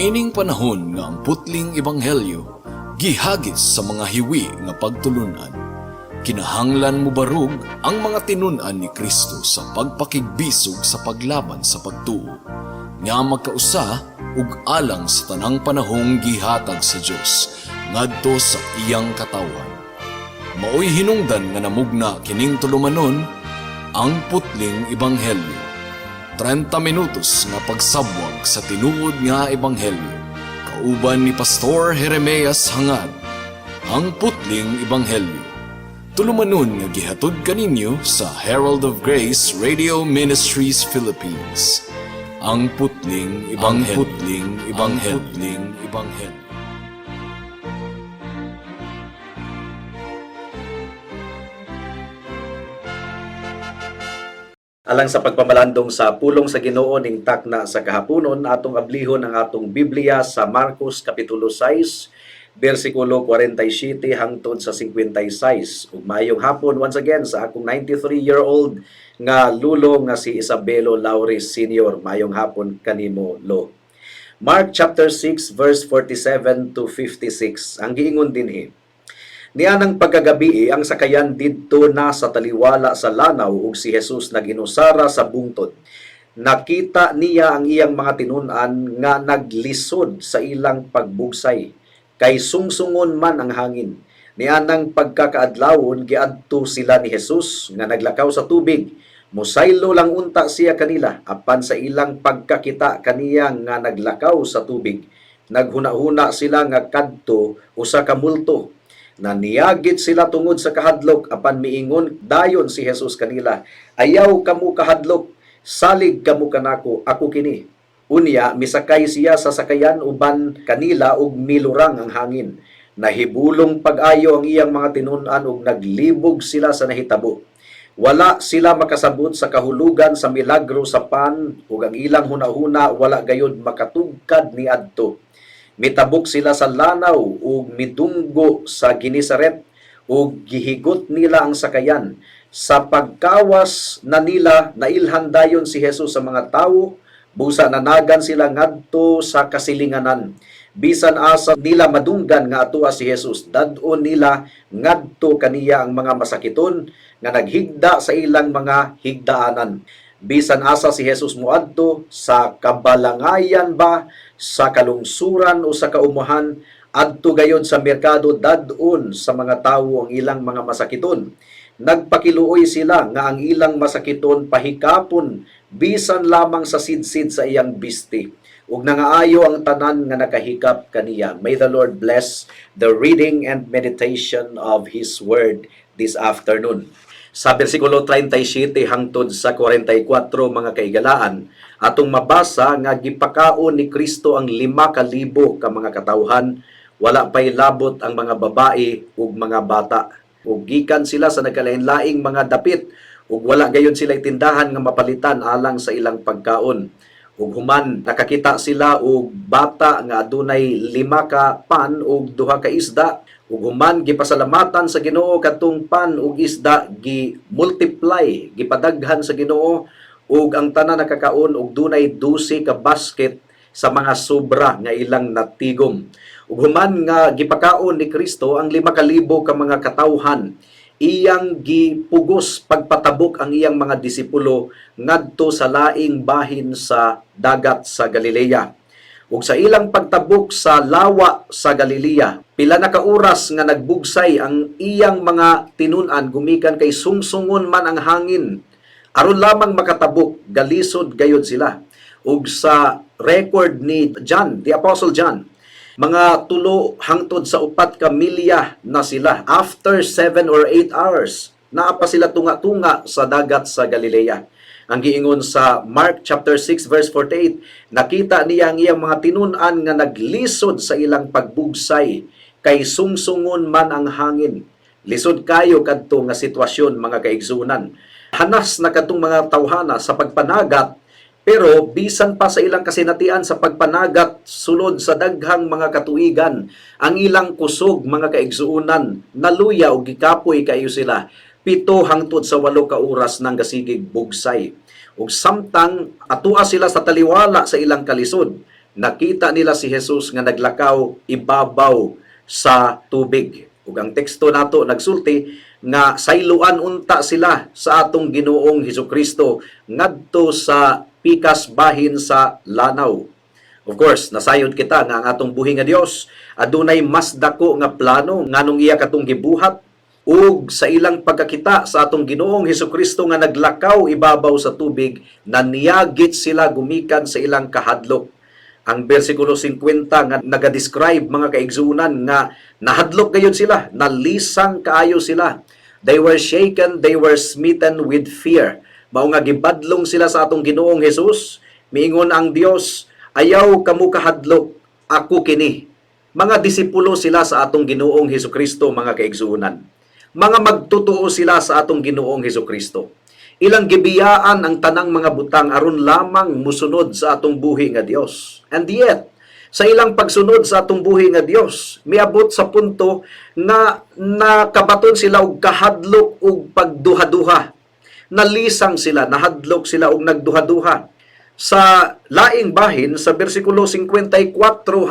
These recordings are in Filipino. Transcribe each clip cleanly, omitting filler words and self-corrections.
Niining panahon nga ang putling ebanghelyo gihagis sa mga hiwi nga pagtulunan. Kinahanglan mo barug ang mga tinun-an ni Kristo sa pagpakigbisog sa paglaban sa pagtuo, nga magkausa ug alang sa tanang panahong gihatag sa Dios ngadto sa iyang katawan. Maoy hinungdan nga namugna kining tulumanon ang putling ebanghelyo. 30 minutos nga pagsabwag sa tinuod nga ebanghelyo. Kauban ni Pastor Jeremias Hangad, ang putling ebanghelyo. Tulumanon nga gihatod kaninyo sa Herald of Grace Radio Ministries Philippines. Ang putling ebanghelyo. Alang sa pagpamalandong sa pulong sa Ginoo ning takna sa kahaponon, atong ablihon ang atong Biblia sa Marcos Kapitulo 6, versikulo 47 hangtod sa 56. Ug maayong hapon once again sa akong 93-year-old nga lulo nga si Isabelo Lauris Sr. Maayong hapon kanimo, Lo. Mark chapter 6 verse 47 to 56. Ang giingon dinhi: Nianang pagkagabi ang sakayan didto na sa taliwala sa lanaw ug si Jesus naginusara sa bungtod. Nakita niya ang iyang mga tinun-an nga naglisod sa ilang pagbugsay, kay sungsungon man ang hangin. Nianang pagkakaadlawon giadto sila ni Jesus nga naglakaw sa tubig. Musaylo lang unta siya kanila apan sa ilang pagkakita kaniya nga naglakaw sa tubig. Naghuna-huna sila nga kadto usa ka multo. Naniyagit sila tungod sa kahadlok apan miingon dayon si Jesus kanila, ayaw kamo kahadlok, salig kamo kanako, ako kini. Unya misakay siya sa sakayan uban kanila ug milurang ang hangin. Nahibulong pag-ayo ang iyang mga tinun-an ug naglibog sila sa nahitabo. Wala sila makasabot sa kahulugan sa milagro sa pan ug ang ilang hunahuna wala gayud makatugkad ni adto. Mitabok sila sa lanaw ug midunggo sa Ginisaret ug gihigot nila ang sakayan. Sa pagkawas na nila nailhan dayon si Jesus sa mga tawo, busa nanagan sila ngadto sa kasilinganan. Bisan asa nila madunggan nga atua si Jesus, dad-on nila ngadto kaniya ang mga masakiton nga naghigda sa ilang mga higdaanan. Bisan asa si Jesus moadto sa kabalangayan ba, sa kalungsuran o sa kaumahan, adto gayon sa merkado dad-on sa mga tawo ang ilang mga masakiton. Nagpakiluoy sila nga ang ilang masakiton pahikapon bisan lamang sa sidsid sa iyang bisti. Ug nangaayo ang tanan nga nakahikap kaniya. May the Lord bless the reading and meditation of His Word this afternoon. Sa versikulo 37 hangtod sa 44 mga kaigalaan, atong mabasa nga gipakaon ni Kristo ang 5,000 ka mga katawhan, wala pay labot ang mga babae ug mga bata. Ug gikan sila sa nagkalain-laing mga dapit, ug wala gayon sila tindahan nga mapalitan alang sa ilang pagkaon. Ug human nakakita sila og bata nga adunay 5 ka pan ug 2 ka isda. Ug human gipasalamatan sa Ginoo kadtong pan ug isda gi-multiply, gipadaghan sa Ginoo ug ang tanan nakakaon og dunay 12 ka basket sa mga sobra nga ilang natigom. Ug human nga gipakaon ni Kristo ang 5,000 ka mga katawhan, iyang gipugos pagpatabok ang iyang mga disipulo ngadto sa laing bahin sa dagat sa Galilea. Ug sa ilang pagtabok sa lawa sa Galilea, pila na ka oras nga nagbugsay ang iyang mga tinun-an gumikan kay sungsungon man ang hangin. Aron lamang makatabok, galisod gayud sila. Ug sa record ni John, the Apostle John, mga 3 hangtod sa 4 ka milya na sila. After 7 or 8 hours, naa pa sila tunga-tunga sa dagat sa Galilea. Ang giingon sa Mark chapter 6 verse 48, nakita niya ang iyang mga tinun-an nga naglisod sa ilang pagbugsay, kay sungsungon man ang hangin. Lisod kayo kadto nga sitwasyon mga kaigsunan. Hanas na kadtong mga tawhana sa pagpanagat, pero bisan pa sa ilang kasinatian sa pagpanagat sulod sa daghang mga katuigan, ang ilang kusog mga kaigsuunan naluya og gikapoy kayo sila. 7 hangtod sa 8 ka oras nang gasigig bugsay. Ug samtang atua sila sa taliwala sa ilang kalisod, nakita nila si Jesus nga naglakaw ibabaw sa tubig. Ug ang teksto nato nagsulti nga sayloan unta sila sa atong Ginoong Hesukristo ngadto sa pikas bahin sa lanaw. Of course, nasayod kita nga ang atong buhi nga Dios adunay mas dako nga plano nganong iya katong gibuhat ug sa ilang pagkakita sa atong Ginoong Hesukristo nga naglakaw ibabaw sa tubig, naniyagit sila gumikan sa ilang kahadlok. Ang bersikulo 50 nga nagadescribe mga kaigsuunan nga nahadlok gayud sila, nalisang kaayo sila. They were shaken, they were smitten with fear. Mao nga gibadlong sila sa atong Ginoong Hesus, miingon ang Dios, ayaw kamo kahadlok, ako kini. Mga disipulo sila sa atong Ginoong Hesukristo, mga kaigsuunan. Mga magtotoo sila sa atong Ginoong Hesukristo. Ilang gibiyaan ang tanang mga butang aron lamang musunod sa atong buhi nga Dios. And yet, sa ilang pagsunod sa atong buhi nga Dios, miabot sa punto na nakabaton sila og kahadlok ug pagduha-duha. Nalisang sila, nahadlok sila og nagduha-duha. Sa laing bahin, sa bersikulo 54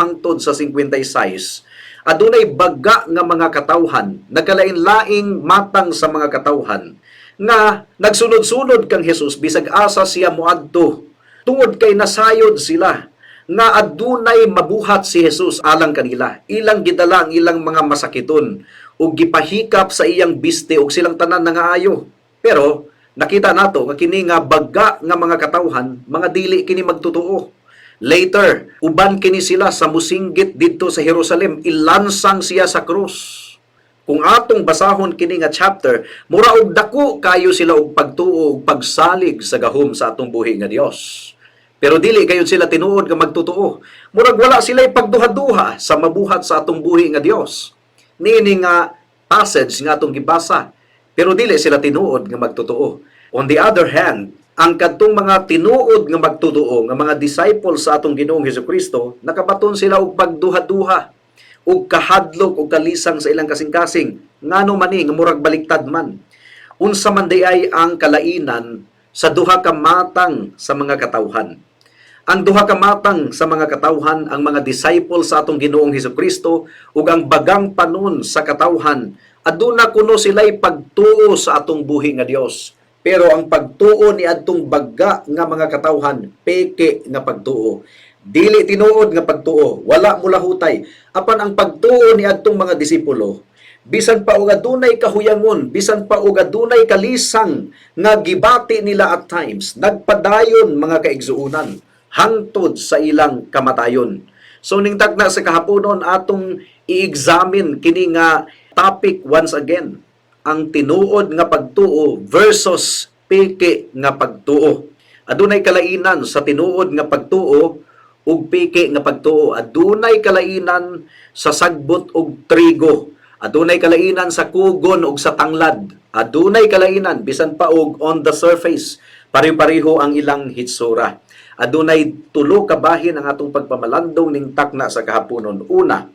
hangtod sa 56, adunay baga nga mga katawhan, nagkalain-laing matang sa mga katawhan, nga nagsunod-sunod kang Hesus bisag asa siya moadto. Tungod kay nasayod sila nga adunay mabuhat si Hesus alang kanila. Ilang gidala ang ilang mga masakiton ug gipahikap sa iyang biste ug silang tanan nangaayo. Pero nakita nato nga kini nga baga nga mga katawhan, mga dili kini magtotoo. Later, uban kini sila sa musinggit didto sa Jerusalem, ilansang siya sa krus. Kung atong basahon kini nga chapter, mura og dako kayo sila og pagtuo ug pagsalig sa gahom sa atong buhi nga Dios. Pero dili gayud sila tinuod nga magtotoo. Murag wala sila pagduha-duha sa mabuhat sa atong buhi nga Dios. Niini nga passage nga atong gibasa, pero dili sila tinuod nga magtotoo. On the other hand, ang kadtong mga tinuod nga magtotoo nga mga disciples sa atong Ginoong Hesukristo, nakabaton sila og pagduha-duha ug kahadlok ug kalisang sa ilang kasing-kasing ngano man ni nga murag baliktad man. Unsa man ay ang kalainan sa duha ka matang sa mga katawhan. Ang duha ka matang sa mga katawhan, ang mga disciples sa atong Ginoong Hesukristo ug ang bagang panon sa katawhan, aduna kuno sila'y pagtuo sa atong buhi nga Dios. Pero ang pagtuo ni adtong baga nga mga katawhan, peke nga pagtuo. Dili tinuod nga pagtuo, wala mulahutay. Apan ang pagtuo ni adtong mga disipulo, bisan pa og adunay kahuyangon, bisan pa og adunay kalisang nga gibati nila at times, nagpadayon mga kaigsuunan hangtod sa ilang kamatayon. So ning tagna sa kahaponon atong i-examine kini nga topic once again, ang tinuod nga pagtuo versus peke nga pagtuo. Adunay kalainan sa tinuod nga pagtuo ug peke nga pagtuo. Adunay kalainan sa sagbot ug trigo. Adunay kalainan sa kugon ug sa tanglad. Adunay kalainan bisan pa og on the surface. Pare-pareho ang ilang hitsura. Adunay tulo ka bahin ang atong pagpamalandong ning takna sa kahaponon. Una,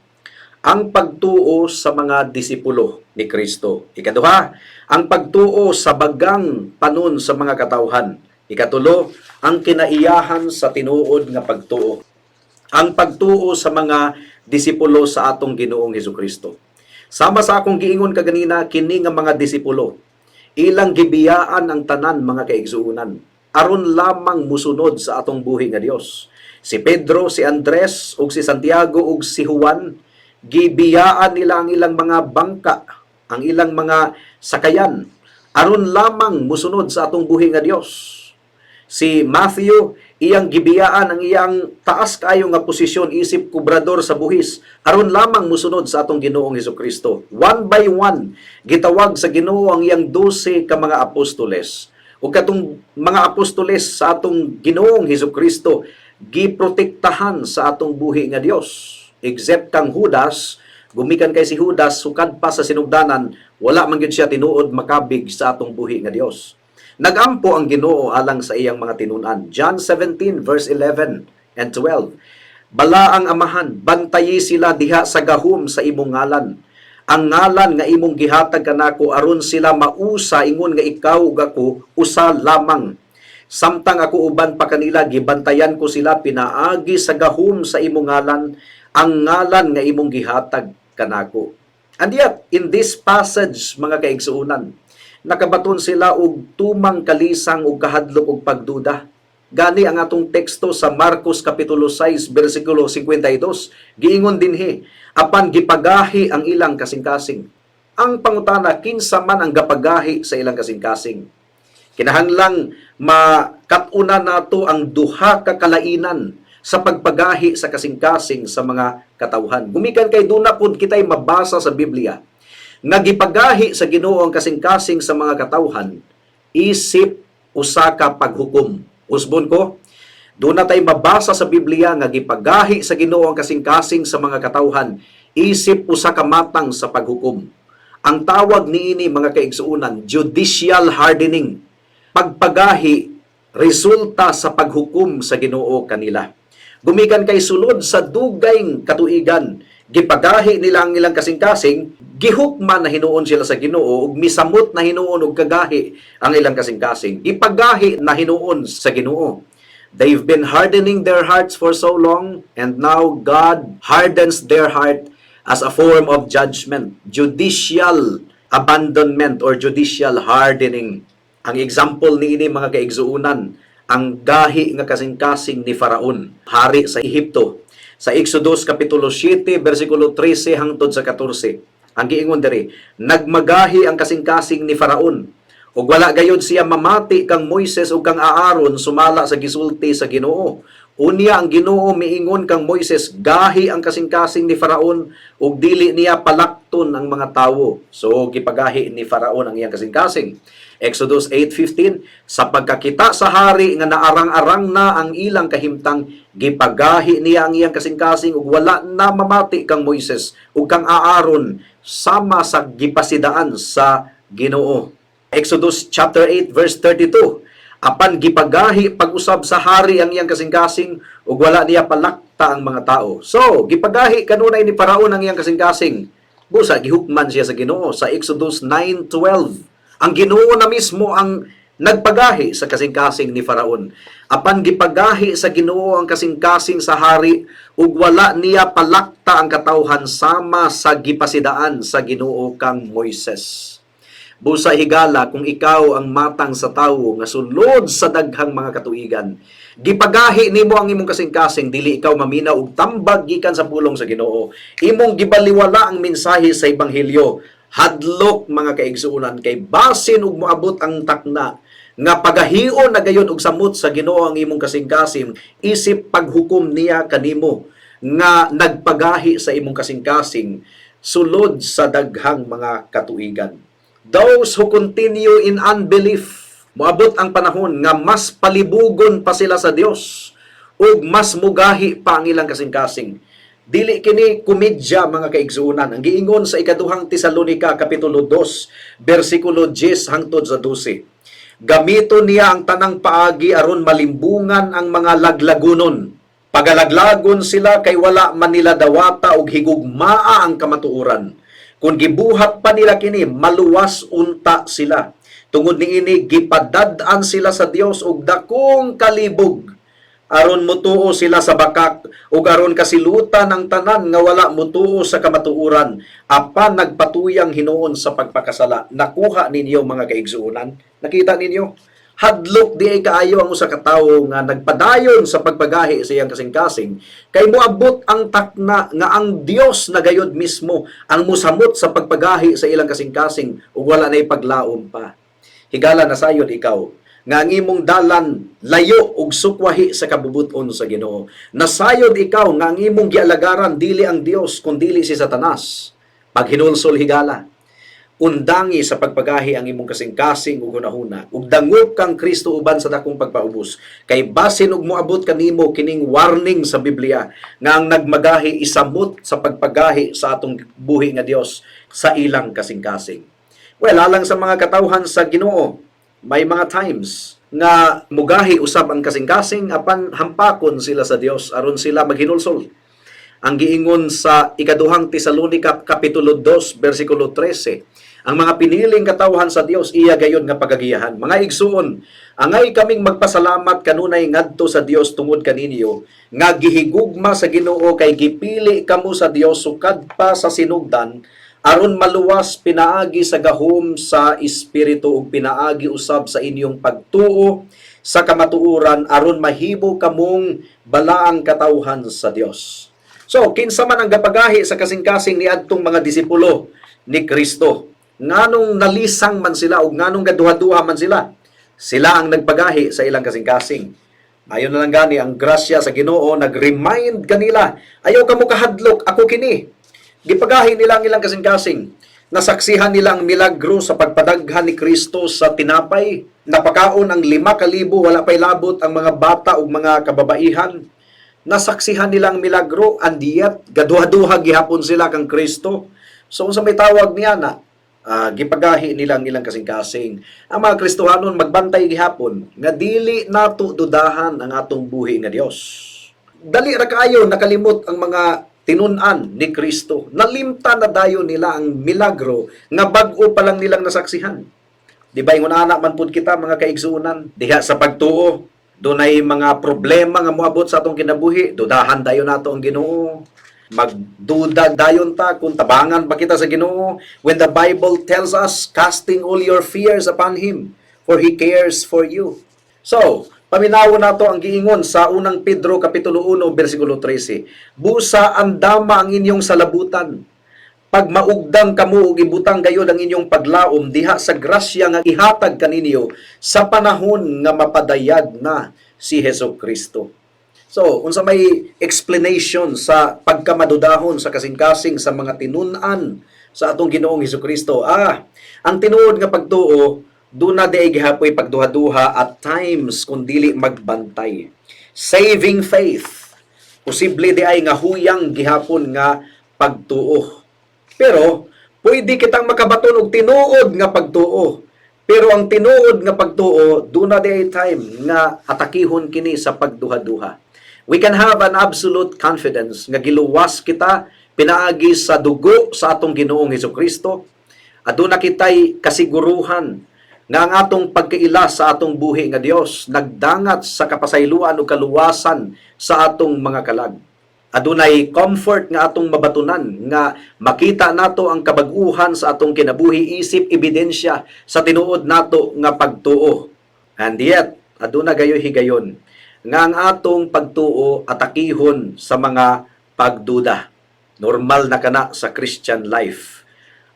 ang pagtuo sa mga disipulo ni Kristo. Ikaduha, ang pagtuo sa bagang panon sa mga katawhan. Ikatulo, ang kinaiyahan sa tinuod nga pagtuo. Ang pagtuo sa mga disipulo sa atong Ginoong Hesukristo. Sama sa akong giingon kaganina, kini nga mga disipulo, ilang gibiyaan ang tanan mga kaigsuunan, aron lamang musunod sa atong buhi nga Dios. Si Pedro, si Andres, ug si Santiago, ug si Juan, gibiyaan nila ang ilang mga bangka, ang ilang mga sakayan, aron lamang musunod sa atong buhi nga Dios. Si Matthew, iyang gibiyaan ang iyang taas kayo nga posisyon isip kubrador sa buhis, aron lamang musunod sa atong Ginoong Hesukristo. One by one, gitawag sa Ginoo ang iyang 12 ka mga apostoles. O katong mga apostoles sa atong Ginoong Hesukristo, giprotektahan sa atong buhi nga Dios. Except kang Judas, gumikan kay si Judas, sukad pa sa sinugdanan, wala man gyud siya tinuod makabig sa atong buhi nga Dios. Nagampo ang Ginoo alang sa iyang mga tinunan. John 17 verse 11 and 12. Bala ang amahan, bantayi sila diha sa gahom sa imong ngalan. Ang ngalan nga imong gihatag kanako aron sila mausa ingon nga ikaw ug ako usa lamang. Samtang ako uban pa kanila, gibantayan ko sila, pinaagi sa gahom sa imong ngalan, ang ngalan nga imong gihatag kanako. And yet, in this passage, mga kaigsuunan, nakabaton sila og tumang kalisang og kahadlok og pagduda. Gani ang atong teksto sa Marcos Kapitulo 6, versikulo 52, giingon dinhi, apan gipagahi ang ilang kasing-kasing. Ang pangutana, kinsa man ang gapagahi sa ilang kasing-kasing? Kinahanglang makatuna nato ang duha ka kalainan sa pagpagahi sa kasing-kasing sa mga katawhan. Gumikan kay duna pud kitay mabasa sa Biblia nga gipagahi sa Ginoo ang kasing-kasing sa mga katawhan isip usa ka paghukom. Usbon ko, duna tay mabasa sa Biblia nga gipagahi sa Ginoo ang kasing-kasing sa mga katawhan isip usa ka matang sa paghukom. Ang tawag niini mga kaigsuunan, judicial hardening. Pagpagahi resulta sa paghukom sa Ginoo kanila. Gumikan kay sulod sa dugayng katuigan, gipagahi nila ang ilang kasing-kasing, gihukman na hinuon sila sa Ginoo ug misamot na hinuon og kagahi ang ilang kasing-kasing. Gipagahi na hinuon sa Ginoo. They've been hardening their hearts for so long, and now God hardens their heart as a form of judgment, judicial abandonment or judicial hardening. Ang example niini mga kaigsuunan, ang gahi nga kasing-kasing ni Faraon, hari sa Ehipto. Sa Exodus Kapitulo 7, versikulo 13 hangtod sa 14. Ang giingon diri, nagmagahi ang kasing-kasing ni Faraon, ug wala gayud siya mamati kang Moises ug kang Aaron sumala sa gisulti sa Ginoo. Unya ang Ginoo miingon kang Moises, gahi ang kasing-kasing ni Faraon ug dili niya palakton ang mga tawo. So gipagahi ni Faraon ang iyang kasing-kasing. Exodus 8:15, sa pagkakita sa hari nga naarang-arang na ang ilang kahimtang, gipagahi niya ang iyang kasing-kasing ug wala na mamati kang Moises ug kang Aaron sama sa gipasidaan sa Ginoo. Exodus chapter 8 verse 32, apan gipagahi pag-usab sa hari ang iyang kasing-kasing ug wala niya palakta ang mga tao. So, gipagahi kanunay ni Faraon ang iyang kasing-kasing. Busa gihukman siya sa Ginoo sa Exodus 9:12. Ang Ginoo na mismo ang nagpagahi sa kasing-kasing ni Faraon. Apan gipagahi sa Ginoo ang kasing-kasing sa hari ug wala niya palakta ang katawhan sama sa gipasidaan sa Ginoo kang Moises. Busa higala kung ikaw ang matang sa tawo nga sulod sa daghang mga katuigan, gipagahi nimo ang imong kasing-kasing dili ikaw maminaw og tambag gikan sa pulong sa Ginoo. Imong gibaliwala ang mensahe sa ebanghelyo. Hadlok mga kaigsuunan kay basin ug moabot ang takna nga pagahion na gayon og samot sa Ginoo ang imong kasing-kasing isip paghukom niya kanimo nga nagpagahi sa imong kasing-kasing sulod sa daghang mga katuigan. Those who continue in unbelief, moabot ang panahon nga mas palibugon pa sila sa Dios ug mas mugahi pa ang ilang kasing-kasing. Dili kini komedya mga kaigsuunan. Ang giingon sa ikaduhang Tesalonica Kapitulo 2, versikulo 10 hangtod sa 12. Gamito niya ang tanang paagi aron malimbungan ang mga laglagunon. Pagalaglagon sila kay wala man nila dawata og higugmaa ang kamatuoran. Kung gibuhat pa nila kini, maluwas unta sila. Tungod niini gipadad-an sila sa Dios og dakong kalibog. Aron mutuo sila sa bakak ug aron kasilutan ang tanan nga wala mutuo sa kamatuoran apan nagpatuyang hinuon sa pagpakasala. Nakuha ninyo mga kaigsuunan? Nakita ninyo? Hadlok di ay kaayo ang usa ka tawo nga nagpadayon sa pagpagahi sa iyang kasing-kasing kay moabot ang takna nga ang Dios na gayud mismo ang musamot sa pagpagahi sa ilang kasing-kasing ug wala nay paglaom pa. Higala na sayod ikaw nga ang imong dalan layo ug sukwahi sa kabubuton sa Ginoo. Nasayod ikaw nga ang imong gialagaran dili ang Dios kundi si Satanas. Paghinulsol higala, undangi sa pagpagahi ang imong kasing-kasing ug hunahuna ug dangop kang Kristo uban sa dakong pagpaubos. Kay basin ug moabot kanimo kining warning sa Biblia nga ang nagmagahi isamot sa pagpagahi sa atong buhi nga Dios sa ilang kasing-kasing. Well, alang sa mga katawhan sa Ginoo, may mga times nga mugahi usab ang kasing-kasing apan hampakon sila sa Dios aron sila maghinulsol. Ang giingon sa ikaduhang Tesalonica Kapitulo 2 versikulo 13, Ang mga piniling katawhan sa Dios iya gayon nga pagagiyahan. Mga igsuon, angay kaming magpasalamat kanunay ngadto sa Dios tungod kaninyo nga gihigugma sa Ginoo kay gipili kamo sa Dios sukad pa sa sinugdan aron maluwas pinaagi sa gahom sa espiritu ug pinaagi usab sa inyong pagtuo sa kamatuoran aron mahimo kamong balaang katawhan sa Dios. So, kinsa man ang gapagahi sa kasing-kasing ni adtong mga disipulo ni Kristo. Nganong nalisang man sila o nganong gaduha-duha man sila. Sila ang nagpagahi sa ilang kasing-kasing. Ayon na lang gani, ang grasya sa Ginoo nag-remind kanila, ayaw kamo kahadlok, ako kini. Gipagahi nila ang ilang kasing-kasing. Nasaksihan nila ang milagro sa pagpadaghan ni Kristo sa tinapay. Napakaon ang 5,000, wala pa'y labot ang mga bata o mga kababaihan. Nasaksihan nilang milagro, and yet, gaduha-duha gihapon sila kang Kristo. So, sa may tawag niya na, gipagahi nilang ilang kasing-kasing. Ang mga Kristohanon magbantay gihapon, nga dili nato dudahan ang atong buhi nga Dios. Dali ra kaayo nakalimot ang mga tinun-an ni Kristo. Nalimta na dayon nila ang milagro nga bag-o pa lang nilang nasaksihan. Di ba, ingon anak man pud kita mga kaigsuonan, diha sa pagtuo, dunay mga problema nga moabot sa atong kinabuhi, dudahan dayon nato ang Ginoo. Magduda dayon ta kung tabangan ba kita sa Ginoo when the Bible tells us casting all your fears upon Him for He cares for you. So, paminawon nato ang giingon sa unang Pedro kapitulo 1 bersikulo 13. Busa andama ang inyong salabutan. Pag maugdang kamo ug ibutang gayud ang inyong paglaom diha sa grasya nga ihatag kaninyo sa panahon nga mapadayag na si Hesukristo. So, unsa may explanation sa pagkamadudahon sa kasing-kasing sa mga tinun-an sa atong Ginoong Hesukristo? Ang tinuod nga pagtuo, duna di gihapoy pagduha-duha at times kung dili magbantay. Saving faith. Posible di ay nga huyang gihapon nga pagtuo. Pero, pwede kitang makabaton og tinuod nga pagtuo. Pero ang tinuod nga pagtuo, duna di ay time nga atakihon kini sa pagduha-duha. We can have an absolute confidence nga giluwas kita pinaagi sa dugo sa atong Ginoong Hesukristo. Aduna kitay kasiguruhan nga ang atong pagkaila sa atong buhi nga Dios nagdangat sa kapasayloan o kaluwasan sa atong mga kalag. Adunay comfort nga atong mabatunan nga makita nato ang kabag-uhan sa atong kinabuhi isip ebidensya sa tinuod nato nga pagtuo. And yet, aduna gayoy higayon nga ang atong pagtuo atakihon sa mga pagduda. Normal na kana sa Christian life.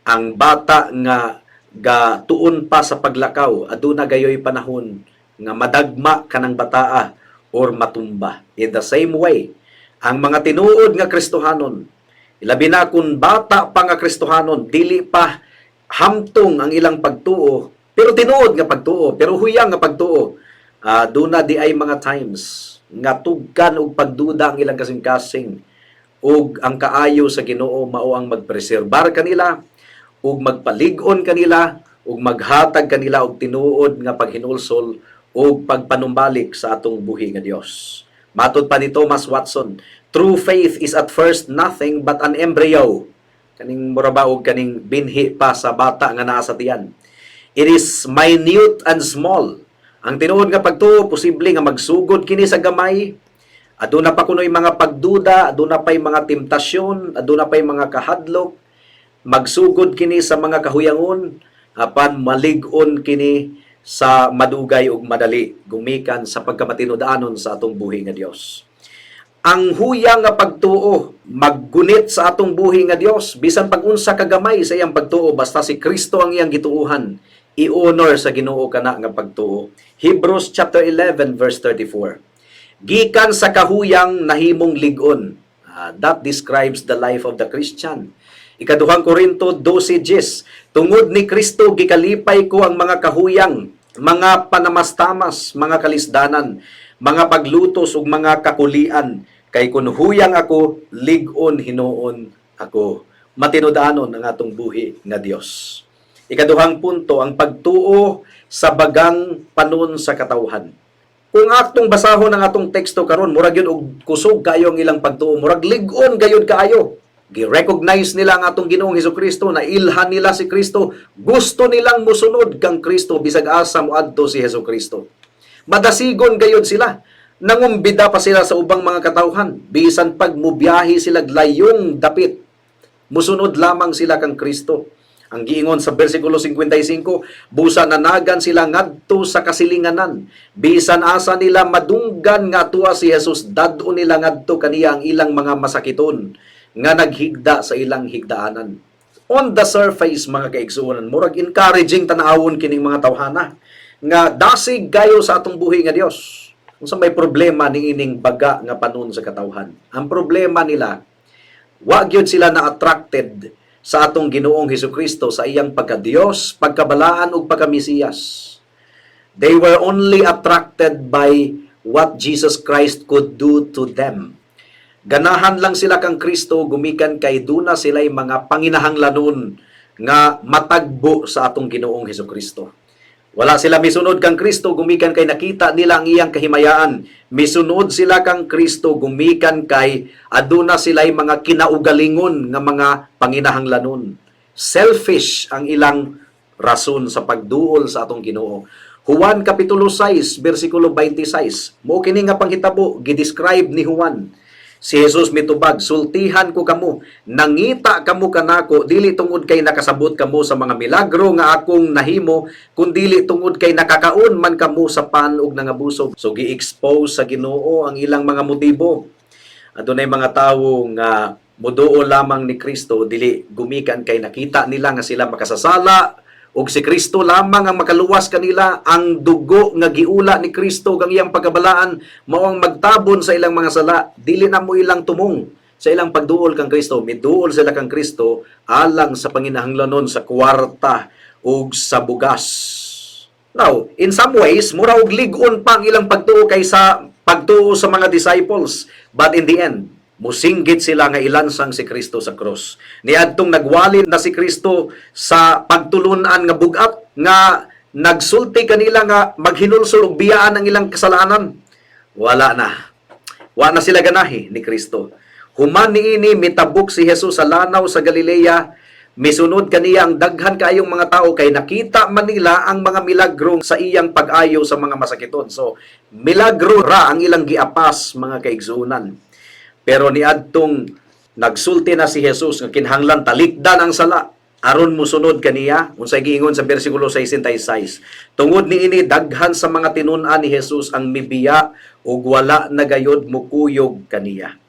Ang bata nga gatuon pa sa paglakaw, aduna gayoy panahon nga madagma kanang bataa or matumba. In the same way, ang mga tinuod nga Kristohanon, ilabi na kung bata pa nga Kristohanon, dili pa hamtong ang ilang pagtuo, pero tinuod nga pagtuo, pero huyang nga pagtuo, duna di ay mga times nga tugkan og pagduda ang ilang kasing-kasing ug ang kaayo sa Ginoo mao ang magpreserbar kanila ug magpalig-on kanila ug maghatag kanila og tinuod nga paghinulsol ug pagpanumbalik sa atong buhi nga Dios. Matod pa ni Thomas Watson, true faith is at first nothing but an embryo. Kaning murabaog kaning binhi pa sa bata nga naa sa tiyan. It is minute and small. Ang tinuod nga pagtuo posible nga magsugod kini sa gamay. Aduna pa kunoy mga pagduda, aduna pay mga temptasyon, aduna pay mga kahadlok. Magsugod kini sa mga kahuyangon apan malig-on kini sa madugay ug madali gumikan sa pagkamatinud-anon sa atong buhi nga Dios. Ang huyang nga pagtuo maggunit sa atong buhi nga Dios bisan pag-unsa kagamay sa iyang pagtuo basta si Kristo ang iyang gituuhan, i-honor sa Ginoo kana nga pagtuo. Hebrews chapter 11 verse 34. Gikan sa kahuyang nahimong lig-on. That describes the life of the Christian. Ikaduhang Korinto 12:10. Tungod ni Kristo gikalipay ko ang mga kahuyang, mga panamastamas, mga kalisdanan, mga paglutos ug mga kakulian, kay kun huyang ako, lig-on hinuon ako. Matinud-anon ang atong buhi nga Dios. Ikaduhang punto, ang pagtuo sa bagang panon sa katawhan. Kung atong basahon ang atong teksto karon, murag yun og kusog kayo ang ilang pagtuo, murag lig-on gayud kaayo. Gi-recognize nila ang atong Ginoong Hesukristo, na ilhan nila si Kristo, gusto nilang musunod kang Kristo bisag asa moadto si Hesukristo. Madasigon gayud sila. Nangumbida pa sila sa ubang mga katawhan, bisan pag mubiyahe sila layong dapit, musunod lamang sila kang Kristo. Ang giingon sa versikulo 55, busa nanagan sila ngadto sa kasilinganan, bisan asa nila madunggan nga tuwa si Jesus, dadto nila ngadto kaniya ang ilang mga masakiton nga naghigda sa ilang higdaanan. On the surface, mga kaigsuonan, murag encouraging tanawon kining mga tawhana nga dasig gayo sa atong buhi nga Dios. Unsa may problema ni ining baga nga panon sa katawhan? Ang problema nila, wa gyud sila na attracted sa atong Ginoong Hesukristo sa iyang pagka-Dios, pagkabalaan ug pagka-Mesiyas. They were only attracted by what Jesus Christ could do to them. Ganahan lang sila kang Kristo, gumikan kay duna sila'y mga panginahanglanon nga matagbo sa atong Ginoong Hesukristo. Wala sila misunod kang Kristo, gumikan kay nakita nila ang iyang kahimayaan. Misunod sila kang Kristo, gumikan kay aduna sila'y mga kinaugalingon nga mga panginahanglanon. Selfish ang ilang rason sa pagduol sa atong Ginoo. Juan Kapitulo 6, versikulo 26. Mo kini nga panghitabo, gidescribe ni Juan. Si Jesus mitubag, sultihan ko kamo, nangita kamo kanako, dili tungod kay nakasabot kamo sa mga milagro nga akong nahimo, kundili tungod kay nakakaon man kamo sa pan ug nangabusog. So gi-expose sa Ginoo ang ilang mga motibo. Adunay mga tawo nga muduol lamang ni Kristo, dili gumikan kay nakita nila nga sila makasasala, ug si Kristo lamang ang makaluwas kanila. Ang dugo nga giula ni Kristo kang iyang pagkabalaan mao ang magtabon sa ilang mga sala. Dili na mo ilang tumong sa ilang pagduol kang Kristo. Miduol sila kang Kristo alang sa panginahanglanon sa kwarta ug sa bugas. Now, in some ways, mura og lig-on pa ang ilang pagtuo kaysa pagtuo sa mga disciples. But in the end, musinggit sila nga ilansang si Kristo sa cross. Niadtong nagwalin na si Kristo sa pagtulunan nga bugat, nga nagsulti kanila nga maghinulsol og biyaan ang ilang kasalanan. Wala na. Wala na sila ganahi ni Kristo. Human niini mitabok si Jesus sa lanaw sa Galilea, misunod kaniya ang daghan kaayong mga tao kay nakita man nila ang mga milagro sa iyang pag-ayo sa mga masakiton. So, milagro ra ang ilang giapas, mga kaigsuonan. Pero niadtong nagsulti na si Jesus nga kinahanglan talikdan ang sala aron musunod kaniya, unsay giingon sa bersikulo 66, tungod niini daghan sa mga tinun-an ni Jesus ang mibiya ug wala na gayud mukuyog kaniya.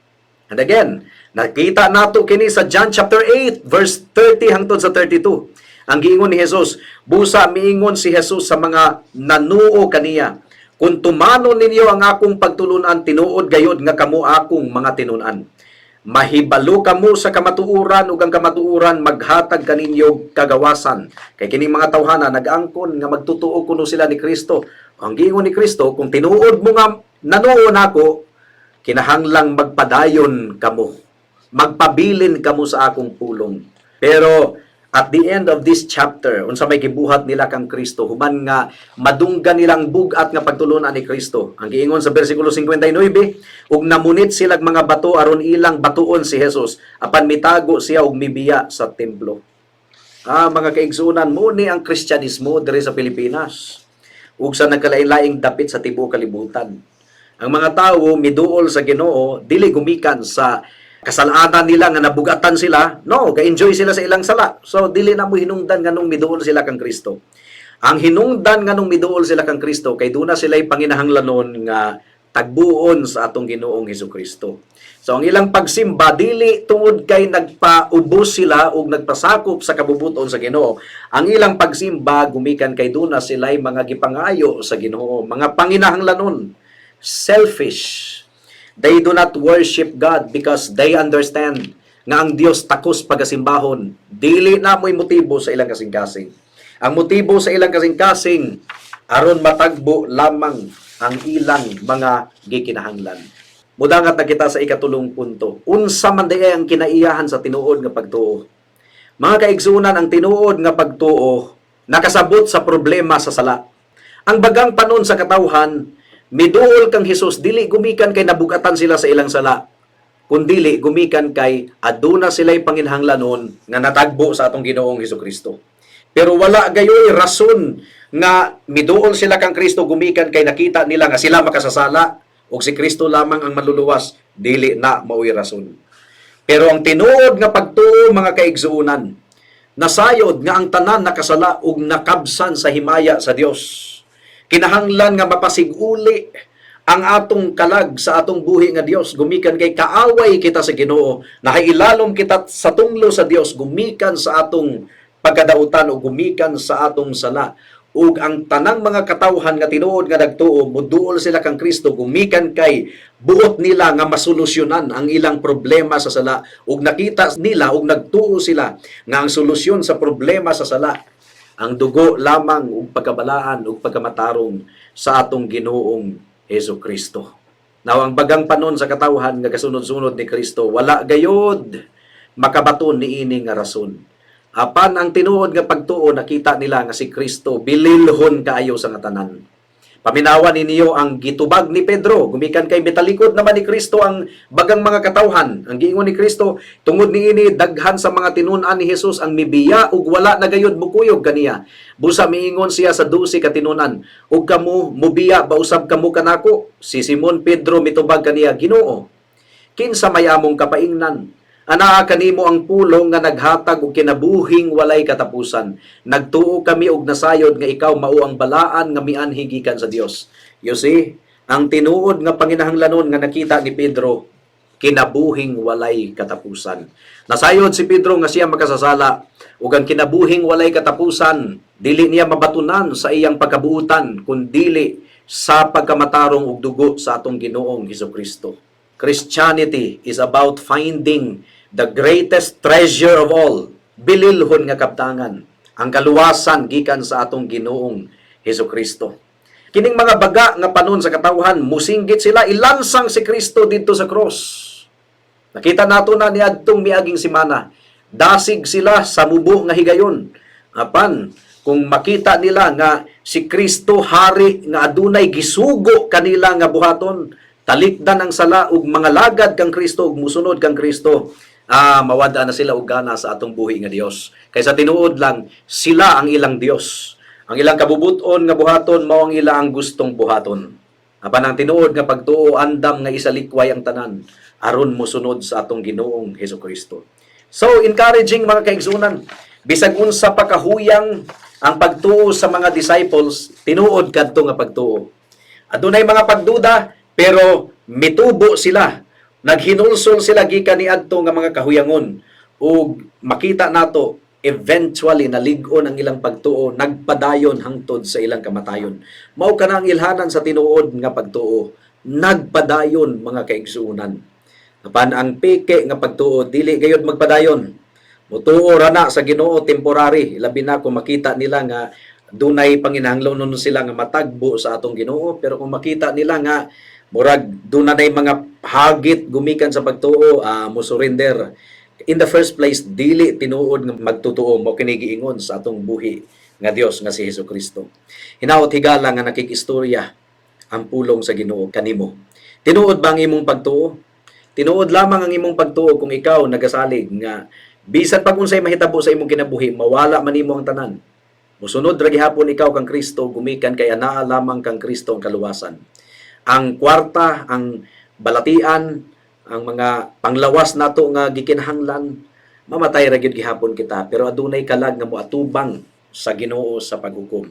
And again, nakita nato kini sa John chapter 8 verse 30 hangtod sa 32. Ang giingon ni Jesus, busa miingon si Jesus sa mga nanuo kaniya, kung tumano ninyo ang akong pagtulunan, tinuod gayod nga kamo akong mga tinunan. Mahibalo kamo sa kamatuuran ug ang kamatuuran maghatag kaninyo kagawasan. Kay kining mga tawhana nag-angkon nga magtutuo kuno sila ni Kristo. Ang giingon ni Kristo, kung tinuod mo nga nanuo nako, kinahanglang magpadayon kamo. Magpabilin kamo sa akong pulong. Pero at the end of this chapter, unsa may gibuhat nila kang Kristo, human nga madunggan nilang bugat nga pagtulunan ni Kristo. Ang giingon sa bersikulo 59, ug namunit sila mga bato aron ilang batuon si Jesus, apan mitago siya og mibiya sa templo. Mga kaigsunan, mo ni ang Kristyanismo diri sa Pilipinas, ug sa nagkalain-laing dapit sa tibuok kalibutan. Ang mga tawo miduol sa Ginoo dili gumikan sa kasalanan nila nga nabugatan sila, no, ka-enjoy sila sa ilang sala. So, dili na mo hinungdan nga nung miduol sila kang Kristo. Ang hinungdan nga nung miduol sila kang Kristo, kay doon na sila'y panginahanglanon nga tagbuon sa atong Ginoong Hesukristo. So, ang ilang pagsimba, dili tungod kay nagpaubos sila o nagpasakop sa kabubuton sa Ginoo. Ang ilang pagsimba, gumikan kay doon na sila'y mga gipangayo sa Ginoo, mga panginahanglanon, selfish. They do not worship God because they understand nga ang Dios takos pagasimbahon. Dili na mo'y motibo sa ilang kasing-kasing. Ang motibo sa ilang kasing-kasing aron matagbo lamang ang ilang mga gikinahanglan. Mudangat na kita sa ikatulong punto. Unsa man day ang kinaiyahan sa tinuod nga pagtuo. Mga kaigsunan, ang tinuod nga pagtuo nakasabot sa problema sa sala. Ang bagang panon sa katawhan, miduol kang Hesus, dili gumikan kay nabugatan sila sa ilang sala. kundili gumikan kay aduna sila'y panginhanglanon nga natagbo sa atong Ginoong Hesukristo. Pero wala gayoy rason nga miduol sila kang Kristo gumikan kay nakita nila nga sila makasasala ug si Kristo lamang ang manluluwas, dili na mao'y rason. Pero ang tinuod nga pagtuo mga kaigsuunan, nasayod nga ang tanan nakasala ug nakabsan sa himaya sa Dios. Kinahanglan nga mapasiguli ang atong kalag sa atong buhi nga Dios, gumikan kay kaaway kita sa Ginoo, nahailalom kita sa tunglo sa Dios, gumikan sa atong pagkadautan o gumikan sa atong sala. Ug ang tanang mga katawhan nga tinuod nga nagtuo, muduol sila kang Kristo, gumikan kay buot nila nga masolusyonan ang ilang problema sa sala. Ug nakita nila ug nagtuo sila nga ang solusyon sa problema sa sala, ang dugo lamang ug pagkabalaan ug pagkamatarong sa atong Ginoong Hesukristo. Now, ang bagang panon sa katawhan nga kasunod-sunod ni Kristo, wala gayod makabaton ni ini nga rason. Apan ang tinuod nga pagtuo, nakita nila nga si Kristo bililhon kaayo sa nga tanan. Paminawan ninyo ang gitubag ni Pedro, gumikan kay mitalikod naman ni Kristo ang bagang mga katawhan. Ang giingon ni Kristo, tungod niini daghan sa mga tinun-an ni Jesus ang mibiya ug wala na gayud mukuyog kaniya. Busa miingon siya sa 12 ka tinun-an, ug kamo mubiya ba usab kamo kanako? Si Simon Pedro mitubag kaniya, Ginoo, kinsa may among kapaingnan? Anaa kanimo ang pulong nga naghatag og kinabuhing walay katapusan. Nagtuo kami og nasayod nga ikaw mao ang balaan nga mianhi gikan sa Dios. You see, ang tinuod nga panginahanglanon nga nakita ni Pedro, kinabuhing walay katapusan. Nasayod si Pedro nga siya makasasala ug ang kinabuhing walay katapusan dili niya mabatunan sa iyang pagkabuutan kundi sa pagkamatarong ug dugo sa atong Ginoong Hesukristo. Christianity is about finding the greatest treasure of all, bililhon nga kabtangan, ang kaluwasan gikan sa atong Ginoong Hesukristo. Kining mga baga nga panon sa katawhan, musinggit sila, ilansang si Kristo dito sa cross. Nakita nato na ni adtong miaging semana, dasig sila sa mubo nga higayon. Apan, kung makita nila nga si Kristo hari nga adunay gisugo kanila nga buhaton, talikdan ang sala ug mga lagad kang Kristo ug musunod kang Kristo, mawada na sila og gana sa atong buhi nga Dios. Kaysa tinuod lang sila ang ilang Dios. Ang ilang kabubuton nga buhaton mao ang ilang gustong buhaton. Apan ang tinuod nga pagtuo andam nga isalikway ang tanan aron mosunod sa atong Ginoong Hesukristo. So encouraging mga kaigsunan, bisag unsa pa kahuyang ang pagtuo sa mga disciples, tinuod kadto nga pagtuo. Adunay mga pagduda pero mitubo sila. Naghinulsol sila gikan niadto nga mga kahuyangon ug makita nato eventually nalig-on ang ilang pagtuo, nagpadayon hangtod sa ilang kamatayon. Mao kana ang ilhanan sa tinuod nga pagtuo, nagpadayon mga kaigsuonan. Apan ang peke nga pagtuo dili gayud magpadayon. Mutuo ra na sa Ginoo temporary, labi na kung makita nila nga dunay panginahanglanon sila nga matagbo sa atong Ginoo, pero kung makita nila nga murag dunay mga hagit gumikan sa pagtuo, mo surrender. In the first place, dili tinuod nga magtutuo mo kini giingon sa atong buhi nga Dios nga si Hesukristo. Hinaot higala nga nakikistorya ang pulong sa Ginoo kanimo. Tinuod ba ang imong pagtuo? Tinuod lamang ang imong pagtuo kung ikaw nagasalig nga bisan pag unsay mahitabo sa imong kinabuhi, mawala man nimo ang tanan. Musunod ra gihapon ikaw kang Kristo, gumikan kay anaa lamang kang Kristo ang kaluwasan. Ang kwarta, ang balatian, ang mga panglawas nato nga gikinahanglan, mamatay ra gyud gihapon kita, pero adunay kalag nga moatubang sa Ginoo sa paghukom.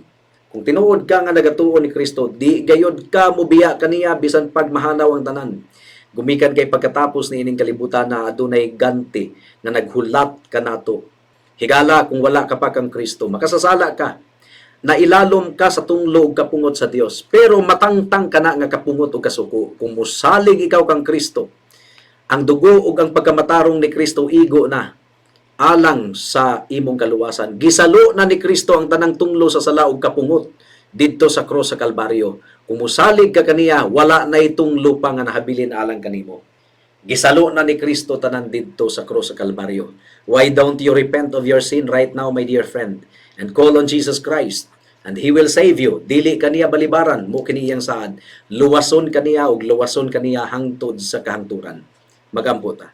Kung tinuod ka nga nagatuo ni Kristo, di gayod ka mobiya kaniya bisan pag mahanaw ang tanan. Gumikan kay pagkatapos ni ining kalibutan na adunay ganti na naghulat kanato. Higala kung wala ka pa kang Kristo, makasasala ka. Nailalom ka sa tunglo ug kapungot sa Dios, pero matangtang ka na nga kapungot ug kasuko. Kung musalig ikaw kang Kristo, ang dugo ug ang pagkamatarong ni Kristo igo na alang sa imong kaluwasan. Gisalo na ni Kristo ang tanang tunglo sa sala ug kapungot didto sa cross sa Kalbaryo. Kung musalig ka kaniya, wala na itunglo pa nga nahabilin alang kanimo. Gisalo na ni Kristo tanan didto sa cross sa Kalbaryo. Why don't you repent of your sin right now, my dear friend, and call on Jesus Christ, and He will save you. Dili kaniya balibaran mo kini iyang saad. Luwason kaniya ug luwason kaniya hangtod sa kahangturan. Magampo ta.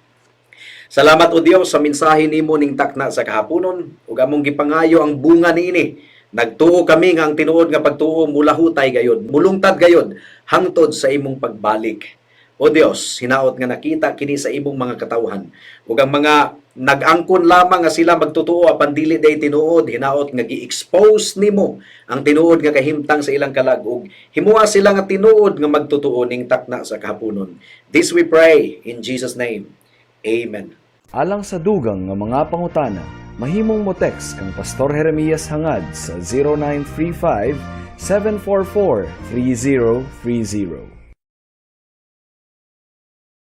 Salamat o Dios sa mensahe nimo ning takna sa kahaponon ug among gipangayo ang bunga niini. Nagtuo kami nga ang tinuod nga pagtuo mulahutay gayod, mulungtad gayod hangtod sa imong pagbalik. O Dios, hinaot nga nakita kini sa imong mga katawhan ug ang mga nag-angkon lamang nga sila magtutuo apan dili day tinuod, hinaot nga gi-expose nimo ang tinuod nga kahimtang sa ilang kalag ug himuha sila nga tinuod nga magtutuo ning takna sa kahaponon. This we pray in Jesus name. Amen. Alang sa dugang nga mga pangutana, mahimong mo text kang Pastor Jeremias hangad sa 0935 744 3030.